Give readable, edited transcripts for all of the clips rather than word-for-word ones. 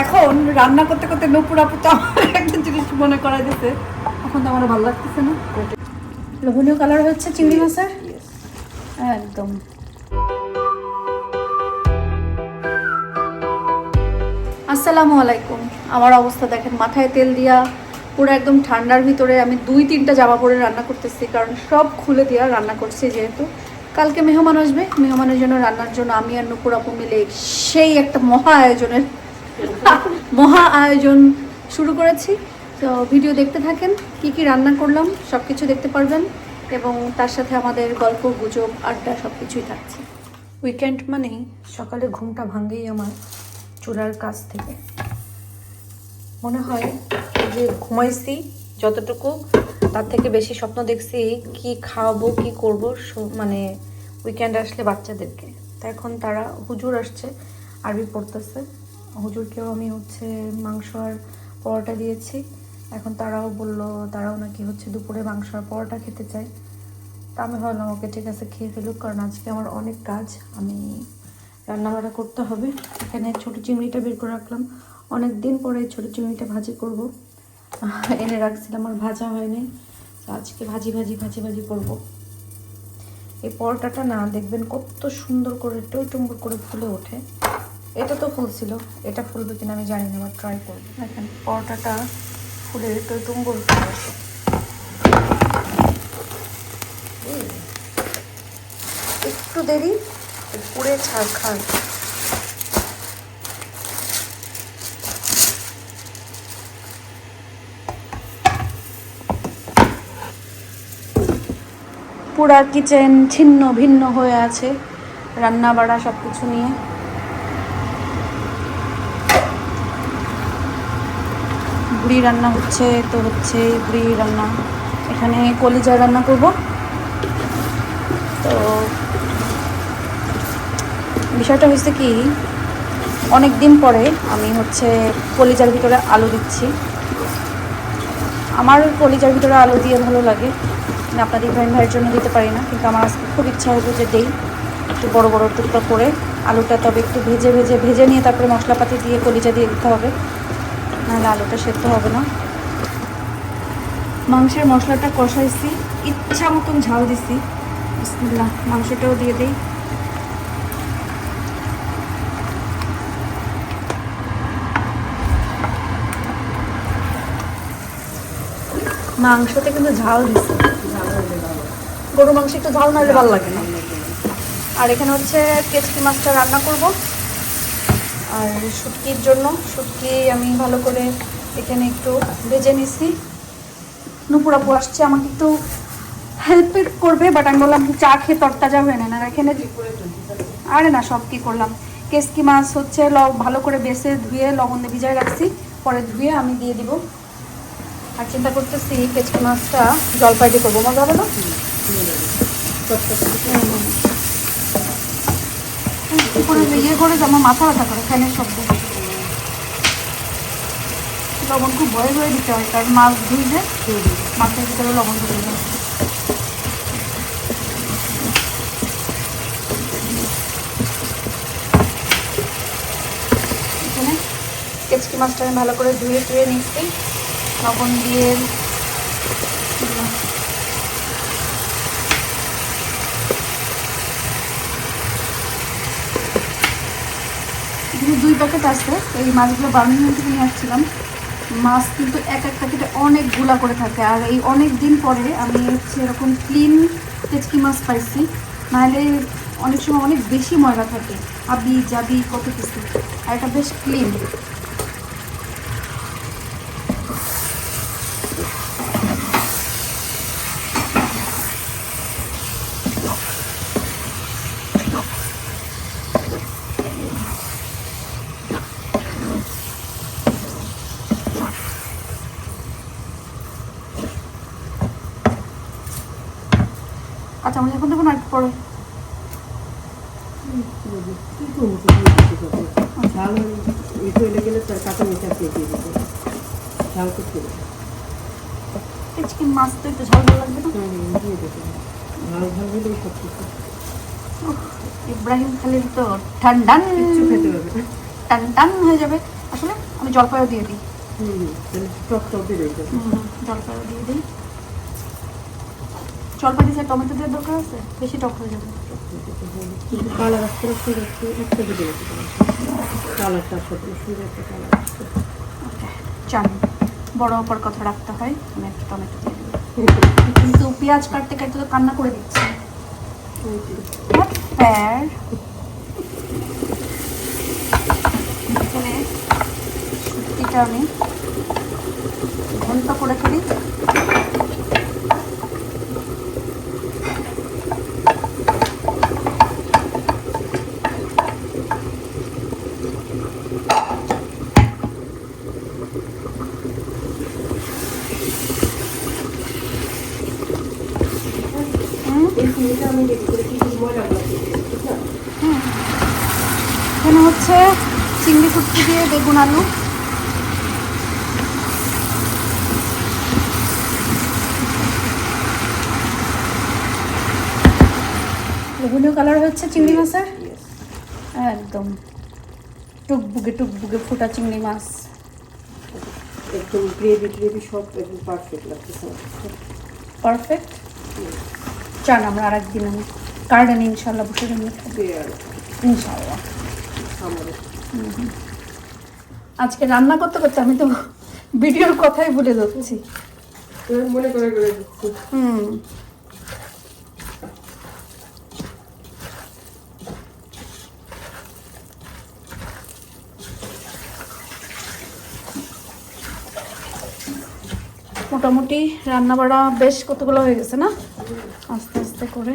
এখন রান্না করতে করতে নূপুর আপু তো আমার একটা জিনিস মনে করাই দিতে, এখন তো আমার ভালো লাগতেছে না। লোভনীয় কালার হচ্ছে চিংড়ি মাছের একদম। আসসালামু আলাইকুম। আমার অবস্থা দেখেন, মাথায় তেল দিয়া পুরো একদম ঠান্ডার ভিতরে আমি 2-3টা জামা পরে রান্না করতেছি, কারণ সব খুলে দিয়া রান্না করছি। যেহেতু কালকে মেহমান আসবে, মেহমানের জন্য রান্নার জন্য আমি আর নূপুর আপু মিলে সেই একটা মহা আয়োজন শুরু করেছি। তো ভিডিও দেখতে থাকেন, কি কি রান্না করলাম সব কিছু দেখতে পারবেন, এবং তার সাথে আমাদের গল্প গুজব আড্ডা সব কিছুই থাকছে। উইকেন্ড মানেই সকালে ঘুমটা ভাঙেই আমার চুলার কাছ থেকে। মনে হয় যে ঘুমাইছি যতটুকু, তার থেকে বেশি স্বপ্ন দেখছি কি খাওয়াবো কি করব, মানে উইকেন্ড আসলে বাচ্চাদেরকে। তা এখন তারা হুজুর আসছে, আরবি পড়তেছে, হুজুরকেও আমি মাংস আর পরোটা দিয়েছি। এখন তারাও বললো তারাও নাকি দুপুরে মাংস আর পরোটা খেতে চায়। তা আমি ভাবলাম ওকে ঠিক আছে খেয়ে ফেলুক, কারণ আজকে আমার অনেক কাজ, আমি রান্নাবাড়া করতে হবে। এখানে ছোট চিংড়িটা বের করে রাখলাম, অনেক দিন পরে ছোট চিংড়িটা ভাজি করব, এনে রাখছিলাম আর ভাজা হয়নি। আজকে ভাজি ভাজি ভাজি ভাজি করবো। এই পরোটাটা না দেখবেন কত সুন্দর করে টইটুম্বুর করে ফুলে ওঠে। এটা তো ফুলছিল, এটা ফুলবে কিনা আমি জানি না, আবার ট্রাই করবো। দেখেন পরোটাটা ফুলে টইটুম্বুর ফুলেছে। একটু দেরি পুড়ে ছাড় খায়। পুরা কিচেন ছিন্ন ভিন্ন হয়ে আছে রান্না বাড়া সব কিছু নিয়ে। বুড়ি রান্না হচ্ছে বুড়ি রান্না। এখানে কলিজা রান্না করব। তো বিষয়টা হয়েছে কি, অনেক দিন পরে আমি কলিজার ভিতরে আলু দিচ্ছি। আমার কলিজার ভিতরে আলু দিয়ে ভালো লাগে, আপনাদের ইব্রাহিম ভাইয়ের জন্য দিতে পারি না, কিন্তু আমার আজকে খুব ইচ্ছা হলো যে দেই একটু বড় বড় টুকরা করে আলুটা। তবে একটু ভেজে নিয়ে তারপরে মশলাপাতি দিয়ে কলিজা দিয়ে দিতে হবে, নাহলে আলুটা সেদ্ধ হবে না। মাংসের মশলাটা কষাইছি, ইচ্ছা মতন ঝাল দিছি। বিসমিল্লাহ, মাংসটাও দিয়ে দিই। মাংসতে কিন্তু ঝাল দিছি, গরু মাংস একটু ঝাল না হলে ভালো লাগে না। আর এখানে কেচকি মাছটা রান্না করব। আর শুটকির জন্য শুটকি আমি ভালো করে এখানে একটু ভেজে নিছি। নূপুর আপু আসছে, আমাকে একটু হেল্প করবে, বাট আমি বললাম চা খেয়ে তরতাজা হয়ে নেন। আর এখানে আরে না, সব কি করলাম, কেচকি মাছ ভালো করে বেছে ধুয়ে লবণ দিয়ে ভিজায় রাখছি, পরে ধুয়ে আমি দিয়ে দিব। আর চিন্তা করতেছি কেচকি মাছটা জলপাই দিয়ে করবো, মজা হবে না? ইয়ে করে আমার মাথা ব্যথা করে ফ্যানের শব্দ। লবণ খুব ভয়ে ভয়ে দিতে হয়, কারণ মাছ ধুইলে মাছের ভিতরে লবণ ঢুকে যায়। এখানে কেচকি মাছটা আমি ভালো করে ধুয়ে নিচ্ছি লবণ দিয়ে। এখানে 2 প্যাকেট আছে, এই মাছগুলো বার্মিংহাম থেকে নিয়ে আসছিলাম। মাছ কিন্তু এক এক প্যাকেটে অনেক গুলা করে থাকে, আর এই অনেক দিন পরে আমি এরকম ক্লিন কেচকি মাছ পাইছি, নাহলে অনেক সময় অনেক বেশি ময়লা থাকে, আবি জাবি কত কিছু, আর এটা বেশ ক্লিন। আচ্ছা, আমি এখন দেখুন আর পরে চিকেন মাছ তো একটু ঝাল ভালো লাগবে না? ইব্রাহিম খালিল তো টান টান হয়ে যাবে। আসলে আমি জলপাইও দিয়ে দিই। টকটাও দিয়ে দিই। জলপাইও দিয়ে দিই। জলপাই দিয়ে টমেটো দেওয়ার দরকার আছে, বেশি টক হয়ে যাবে। কালার আসতে একটু একটা দিতে কালারটা সুন্দর একটা কালার আসছে। চান বড় ওপর কথা রাখতে হয়, আমি একটা টমেটো দিয়ে দিই। কিন্তু পেঁয়াজ কাটতে কাটতে তো কান্না করে দিচ্ছি। এখানে শুটকিটা আমি ঘন্ট করে ফেলি। এখানে হচ্ছে চিংড়ি শুটকি দিয়ে বেগুন আলু। লোভনীয় কালার হচ্ছে চিংড়ি মাছের, একদম টুকবুকে টুকবুকে ফোটা চিংড়ি মাছ। একদম গ্রেভি সব একদম পারফেক্ট লাগতেছে। পারফেক্ট। চান আমরা আর একদিন আমি গার্ডেনে ইনশাল্লাহ বসে খাবো ইনশাল্লাহ। আজকে রান্না করতে করতে আমি তো ভিডিওর কথাই ভুলে যাচ্ছি। মনে করে মোটামুটি রান্না বাড়া বেশ কতগুলো হয়ে গেছে না, আস্তে আস্তে করে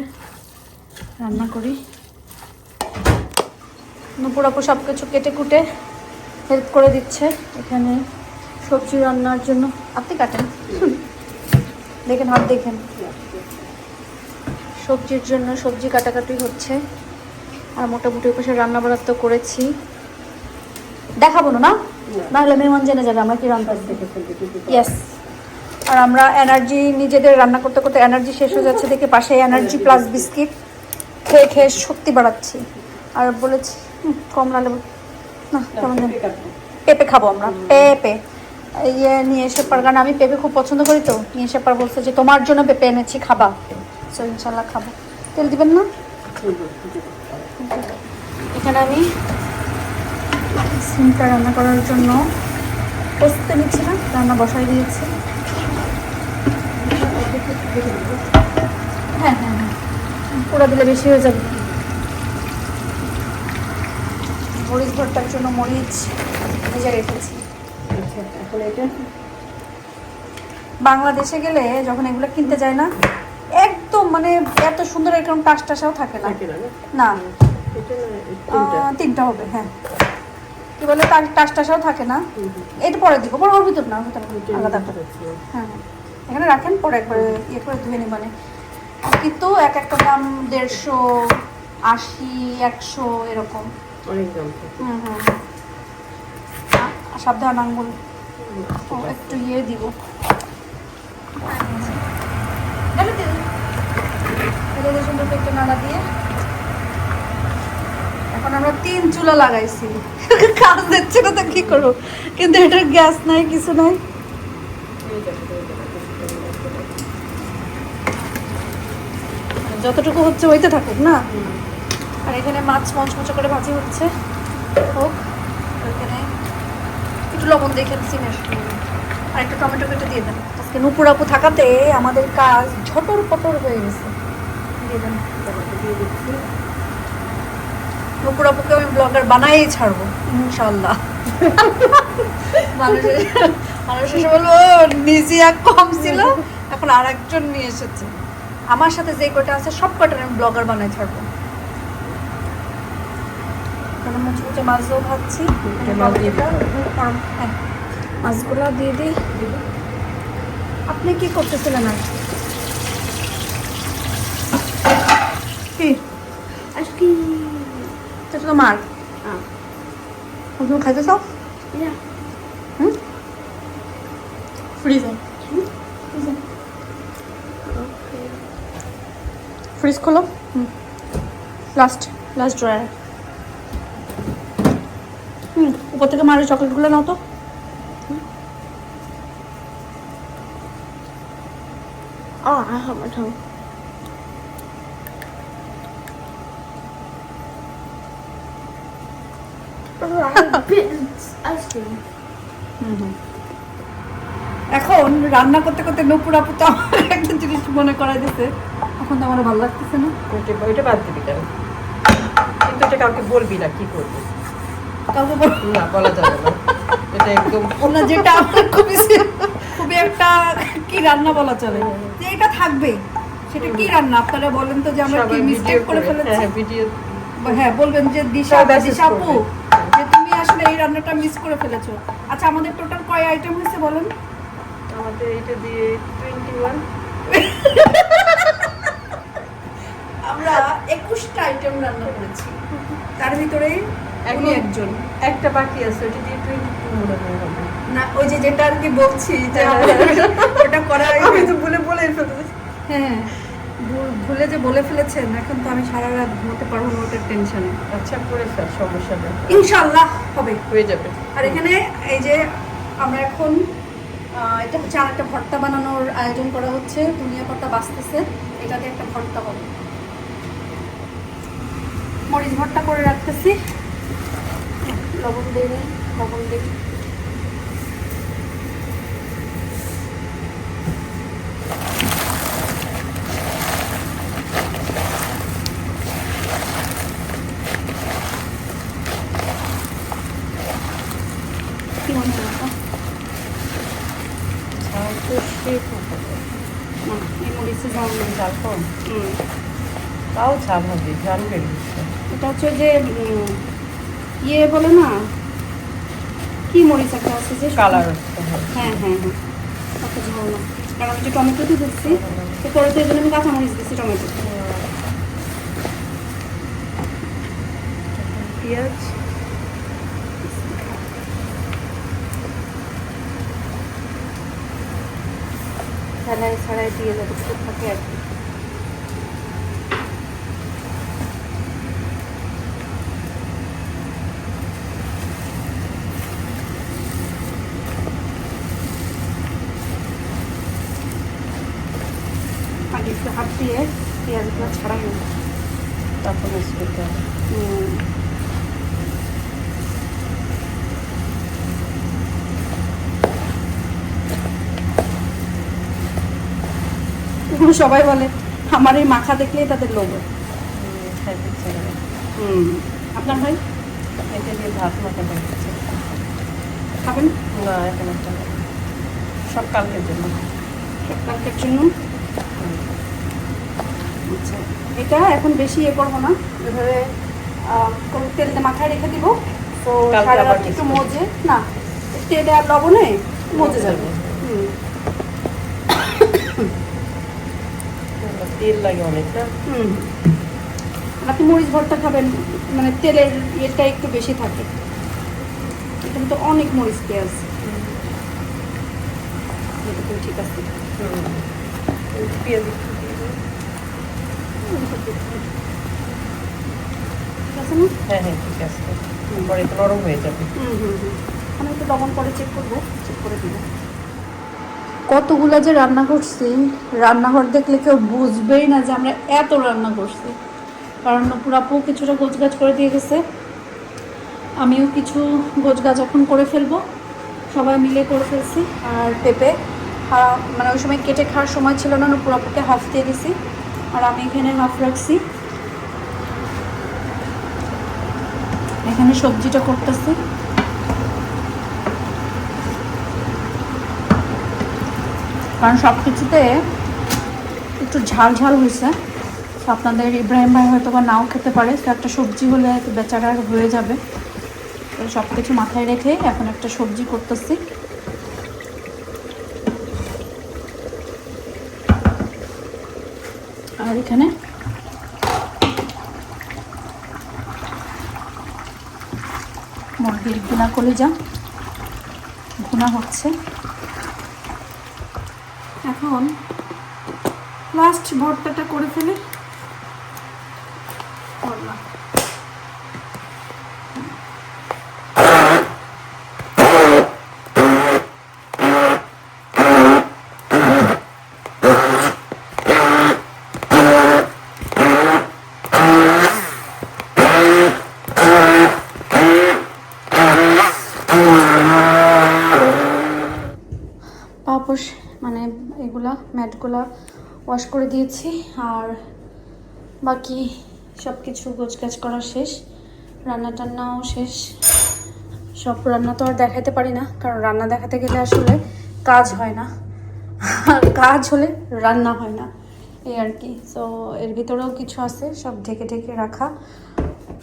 রান্না করি। নুপুরাপু সব কিছু কেটে কুটে হেল্প করে দিচ্ছে। এখানে সবজি রান্নার জন্য আপনি কাটেন, দেখেন হাত দেখেন। সবজির জন্য সবজি কাটাকাটি হচ্ছে। আর মোটামুটি ওপাশে রান্না বাড়া তো করেছি, দেখাবো না, নাহলে মেহমান জেনে যাবে আমরা কি রান্না দেখে ফেলতে। ইয়েস। আর আমরা এনার্জি নিজেদের রান্না করতে করতে এনার্জি শেষ হয়ে যাচ্ছে দেখে পাশে এনার্জি প্লাস বিস্কিট খেয়ে খেয়ে শক্তি বাড়াচ্ছি। আর বলেছি কমলা লেবু না, কেমন জানি পেঁপে খাবো আমরা, পেঁপে ইয়ে নিয়ে এসে পার, কারণ আমি পেঁপে খুব পছন্দ করি, তো নিয়ে এসে পার বলছে যে তোমার জন্য পেঁপে এনেছি খাবা। সো ইনশাল্লাহ খাবো। তেল দিবেন না? এখানে আমি সিমটা রান্না করার জন্য প্রস্তুতি নিচ্ছি না, রান্না বসাই দিয়েছি। হ্যাঁ হ্যাঁ হ্যাঁ, পুরো দিলে বেশি হয়ে যাবে। মরিচ ভর্তার জন্য মরিচ ভেজে রেখেছি। এখন এটা বাংলাদেশে গেলে যখন এগুলো কিনতে যায় না, একদম মানে এত সুন্দর এরকম টাস টাসাও থাকে না। না তিনটা হবে, হ্যাঁ কি বলে টাস টাসাও থাকে না। এটা পরে দিব, পরে ওর ভিতর না, আলাদা করে। হ্যাঁ এখানে রাখেন, পরে একবার ইয়ে করে ধুয়ে নেবেন। কিন্তু এক একটা দাম 150, 80, 100 এরকম। সাবধান আঙ্গুল। একটু ইয়ে দিব, সুন্দর একটু নাড়া দিয়ে। এখন আমরা 3 চুলা লাগাইছি, কাজ দিচ্ছে না তো কি করবো, কিন্তু এটার গ্যাস নাই, কিছু নাই। যতটুকু হচ্ছে ওইতে থাকুক না। আর এখানে মাছ মচমচে করে ভাজি হচ্ছে, হোক। এখানে একটু লবণ দেখে দিচ্ছি, আর একটা টমেটো কেটে দিয়ে দেন। আজকে নুপুর আপু থাকাতে আমাদের কাজ ঝটর পটর হয়ে গেছে। দিয়ে দেন, দিয়ে দিচ্ছি। নুপুর আপুকে আমি ব্লগার বানাই ছাড়বো ইনশাল্লাহ। মানুষ এসে বলবো নিজে এক কম ছিল, এখন আর একজন নিয়ে এসেছে। আমার সাথে যে কটা আছে সব কটার আমি ব্লগার বানাই ছাড়বো। মুচমুচে মাছও ভাজছি, হ্যাঁ মাছগুলো দিয়ে দিই। আপনি কি করতেছিলেন? আর কি আজকে তো মার তুমি খাইতে চাও? ফ্রিজে ফ্রিজ খোলো, লাস্ট ড্রয়ার। উপর থেকে মারে চকলেটগুলো নাও তো। I have my tongue. Ice cream. এখন রান্না করতে করতে নপুর আপু তো আমার একটা জিনিস মনে করাই দিতে, এখন তো আমার ভালো লাগতেছে না। ওইটা বাদ দিবি কেন? কিন্তু এটা কাউকে বলবি না, কি করবি? কাউকে না, বলা যাবে না। এটা একদম না, যেটা আমার খুবই একটা কি রান্না বলা চলে, যে এটা থাকবে, সেটা কি রান্না আপনারা বলেন তো, যে আমরা কি মিস্টেক করে ফেলেছি। হ্যাঁ, ভিডিও হ্যাঁ, বলবেন যে দিশা সব message দিশা আপু, করবে। যে তুমি আসলে এই রান্নাটা মিস করে ফেলেছো। আচ্ছা, আমাদের টোটাল কয় আইটেম হয়েছে বলেন? আমাদের এটা দিয়ে 21। আমরা 21টা আইটেম রান্না করেছি, তার ভিতরে এখন একজন একটা বাকি আছে, ওটা দিয়ে 22 মনে হয় হবে। না, ওই যে যেটা আর কি বলছি যে ওটা করা আমি তো বলে ফেলতেছি। হ্যাঁ, ভুলে যে বলে ফেলেছেন, এখন তো আমি সারা রাত ঘুমোতে পারবো না ওটার টেনশনে। আচ্ছা, করে ফেল, সমস্যা নেই, ইনশাআল্লাহ হবে, হয়ে যাবে। আর এখানে এই যে আমরা এখন এটা হচ্ছে আর একটা ভর্তা বানানোর আয়োজন করা হচ্ছে, ধনিয়া পাতা বাছতেছে, এটাতে একটা ভর্তা হবে, মরিচ ভর্তা করে রাখতেছি। লবণ দিয়ে নিই, লবণ দিই। কি মনে হয় এটা? ঝাল তো শেষ হতে হবে। না, এই মরিচে ঝাল নেই। ঝাল কম, তাও ঝাল হবে, ঝাল বেরিয়েছে। এটা হচ্ছে যে ইয়ে বলে না, কি মরিচ একটা আছে যে কালার আসতে হবে। হ্যাঁ হ্যাঁ হ্যাঁ, অত ঝাল না, কারণ আমি যে টমেটো দিয়ে দিচ্ছি, এরপরে তো এই জন্য আমি কাঁচা মরিচ দিচ্ছি, টমেটো। পেঁয়াজ, ছাড়াই ছাড়াই দিয়ে যাবে, থাকে আর কি। আগে একটু হাত দিয়ে পেঁয়াজগুলো ছাড়াই নেব। তারপর মিক্স করতে হবে। সবাই বলে আমার এই মাখা দেখলেই তাদের লোভ হয়। খাইতে ইচ্ছে করে। আপনার ভাই এটা দিয়ে ভাত মাখা দিচ্ছে। খাবেন? না, এখন একটা না। সব কালকের জন্য। কালকের জন্য। আচ্ছা, এটা এখন বেশি ইয়ে করবো না, এভাবে কোনো তেলতে মাথায় রেখে দিব, তো কালকে সারা আবার রাত একটু mix মজে না, তেলে আর লবণে মজে যাবে। তেল লাগে অনেক না। আপনি মরিচ ভর্তা খাবেন, মানে তেলের ইয়েটা একটু বেশি থাকে, এখানে তো অনেক মরিচ পেঁয়াজ। এটা তো ঠিক আছে। পেঁয়াজ একটু দিয়ে দিই। ঠিক আছে না? হ্যাঁ হ্যাঁ, ঠিক আছে। পরে তো নরম হয়ে যাবে। আমি একটু লবণ করে চেক করবো, চেক করে দিব। কতগুলো যে রান্না করছি, রান্নাঘর দেখলে কেউ বুঝবেই না যে আমরা এত রান্না করছি, কারণ পুরাপু কিছুটা গোছগাছ করে দিয়ে গেছে, আমিও কিছু গোছগাছ এখন করে ফেলবো, সবাই মিলে করে ফেলছি। আর পেঁপে মানে ওই সময় কেটে খাওয়ার সময় ছিল না, পুরাপুকে হাফ দিয়ে দিছি, আর আমি এখানে হাফ রাখছি। এখানে সবজিটা করতেছি, কারণ সব কিছুতে একটু ঝাল ঝাল হয়েছে, তো আপনাদের ইব্রাহিম ভাই হয়তো বা নাও খেতে পারে, তো একটা সবজি হলে বেচারা হয়ে যাবে। তো সব কিছু মাথায় রেখে এখন একটা সবজি করতেছি। আর এখানে মুরগির ভুনা কলিজা ভুনা হচ্ছে। এখন লাস্ট ভর্তাটা করে ফেলে করলাম। কাপড় মানে এগুলা ম্যাটগুলা ওয়াশ করে দিয়েছি, আর বাকি সব কিছু গোছগাছ করা শেষ, রান্না টান্নাও শেষ। সব রান্না তো আর দেখাতে পারি না, কারণ রান্না দেখাতে গেলে আসলে কাজ হয় না, আর কাজ হলে রান্না হয় না, এই আর কি। সো এর ভিতরেও কিছু আছে, সব ঢেকে ঢেকে রাখা।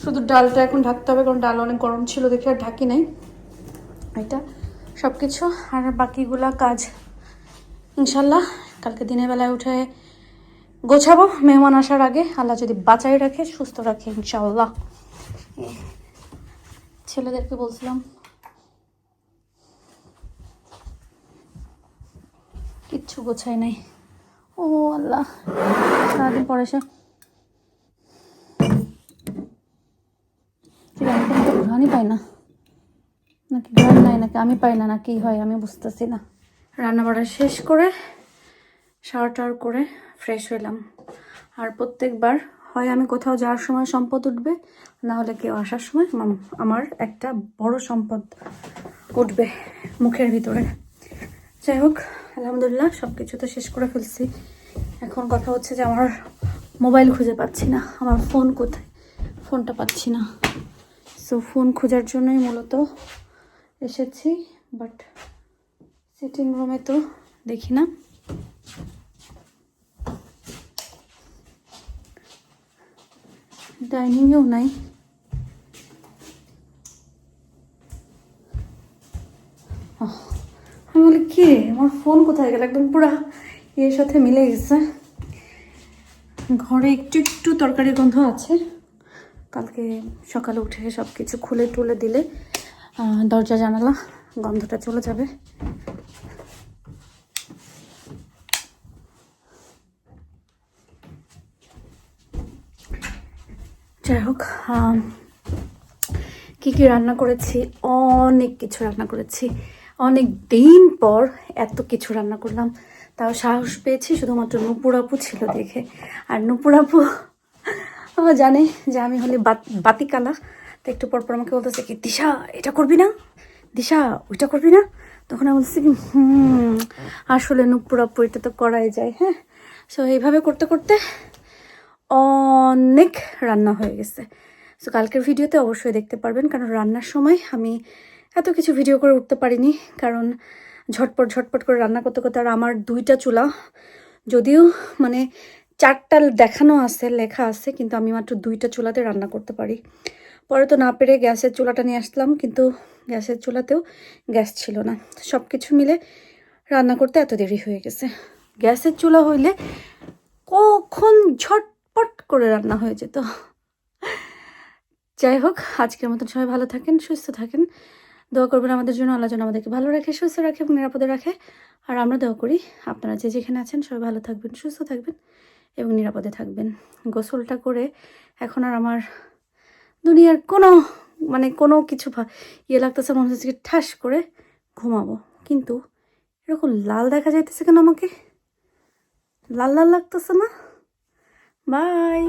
শুধু ডালটা এখন ঢাকতে হবে, কারণ ডাল অনেক গরম ছিল দেখে আর ঢাকি নাই। এটা সব কিছু, আর বাকিগুলা কাজ ইনশাল্লাহ কালকে দিনের বেলায় উঠে গোছাবো, মেহমান আসার আগে, আল্লাহ যদি বাঁচাই রাখে, সুস্থ রাখে ইনশাল্লাহ। ছেলেদেরকে বলছিলাম কিচ্ছু গোছাই নাই। ও আল্লাহ, সারাদিন পরে এসে আমি কোনো ঘ্রাণই পাই না, নাকি ঘ্রাণ নাই, নাকি আমি পাই না, নাকি হয় আমি বুঝতেছি না। রান্না বাড়া শেষ করে শাওয়ার টাওয়ার করে ফ্রেশ হইলাম। আর প্রত্যেকবার হয় আমি কোথাও যাওয়ার সময় সম্পদ উঠবে, না হলে কেউ আসার সময় আমার একটা বড় সম্পদ উঠবে মুখের ভিতরে। যাই হোক, আলহামদুলিল্লাহ সব কিছু তো শেষ করে ফেলছি। এখন কথা হচ্ছে যে আমার মোবাইল খুঁজে পাচ্ছি না, আমার ফোন কোথায়, ফোনটা পাচ্ছি না। সো ফোন খোঁজার জন্যই মূলত এসেছি, বাট সিটিং রুমে তো দেখি না। ডাইনিংয়েও নাই। আমি বলি কি রে, আমার ফোন কোথায় গেল, একদম পুরা এর সাথে মিলে গেছে। ঘরে একটু একটু তরকারি গন্ধ আছে, কালকে সকালে উঠে সব কিছু খুলে টুলে দিলে দরজা জানালা গন্ধটা চলে যাবে। যাই হোক, কী কী রান্না করেছি, অনেক কিছু রান্না করেছি। অনেক দিন পর এত কিছু রান্না করলাম, তাও সাহস পেয়েছি শুধুমাত্র নূপুর আপু ছিল দেখে। আর নূপুর আপু জানে যে আমি হলে বাতিকালা, তো একটু পর পর আমাকে বলতেছে কি, দিশা এটা করবি না, দিশা ওইটা করবি না। তখন আমি বলছি কি আসলে নূপুর আপু এটা তো করাই যায়। হ্যাঁ, সো এইভাবে করতে করতে অনেক রান্না হয়ে গেছে। সো কালকের ভিডিওতে অবশ্যই দেখতে পারবেন, কারণ রান্নার সময় আমি এত কিছু ভিডিও করে উঠতে পারিনি, কারণ ঝটপট ঝটপট করে রান্না করতে করতে। আর আমার 2টা চুলা, যদিও মানে 4টা দেখানো আছে, লেখা আছে, কিন্তু আমি মাত্র 2টা চুলাতে রান্না করতে পারি। পরে তো না পেরে গ্যাসের চুলাটা নিয়ে আসলাম, কিন্তু গ্যাসের চুলাতেও গ্যাস ছিল না। সব কিছু মিলে রান্না করতে এত দেরি হয়ে গেছে। গ্যাসের চুলা হইলে কখন ঝটপট করে রান্না হয়ে যেত। যাই হোক, আজকের মতন সবাই ভালো থাকেন, সুস্থ থাকেন, দোয়া করবেন আমাদের জন্য, আল্লাহ যেন আমাদেরকে ভালো রাখে, সুস্থ রাখে এবং নিরাপদে রাখে। আর আমরা দোয়া করি আপনারা যে যেখানে আছেন সবাই ভালো থাকবেন, সুস্থ থাকবেন এবং নিরাপদে থাকবেন। গোসলটা করে এখন আর আমার দুনিয়ার কোনো কিছু ইয়ে লাগতেছে, মনে হচ্ছে কি ঠাস করে ঘুমাবো। কিন্তু এরকম লাল দেখা যাইতেছে কেন, আমাকে লাল লাল লাগতেছে না। বাই।